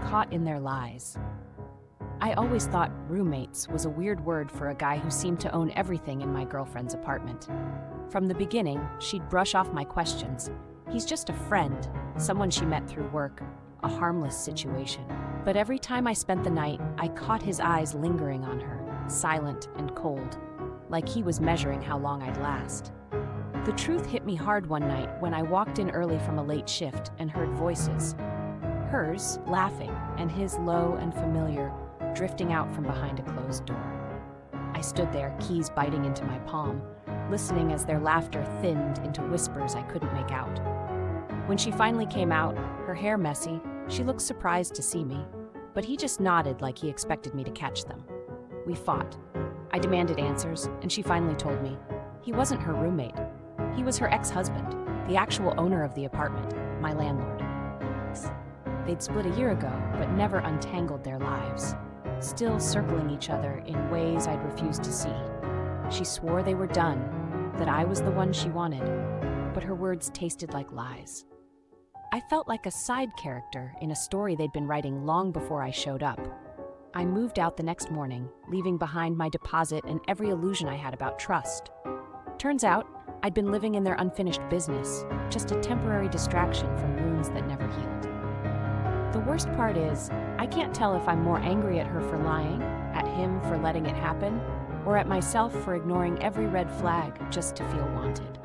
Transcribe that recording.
caught in their lies. I always thought roommates was a weird word for a guy who seemed to own everything in my girlfriend's apartment. From the beginning, she'd brush off my questions. He's just a friend, someone she met through work, a harmless situation. But every time I spent the night, I caught his eyes lingering on her, silent and cold, like he was measuring how long I'd last. The truth hit me hard one night when I walked in early from a late shift and heard voices. Hers laughing, and his low and familiar, drifting out from behind a closed door. I stood there, keys biting into my palm, listening as their laughter thinned into whispers I couldn't make out. When she finally came out, her hair messy, she looked surprised to see me, but he just nodded like he expected me to catch them. We fought. I demanded answers, and she finally told me. He wasn't her roommate. He was her ex-husband, the actual owner of the apartment, my landlord. They'd split a year ago, but never untangled their lives, still circling each other in ways I'd refused to see. She swore they were done, that I was the one she wanted, but her words tasted like lies. I felt like a side character in a story they'd been writing long before I showed up. I moved out the next morning, leaving behind my deposit and every illusion I had about trust. Turns out, I'd been living in their unfinished business, just a temporary distraction from wounds that never healed. The worst part is, I can't tell if I'm more angry at her for lying, at him for letting it happen, or at myself for ignoring every red flag just to feel wanted.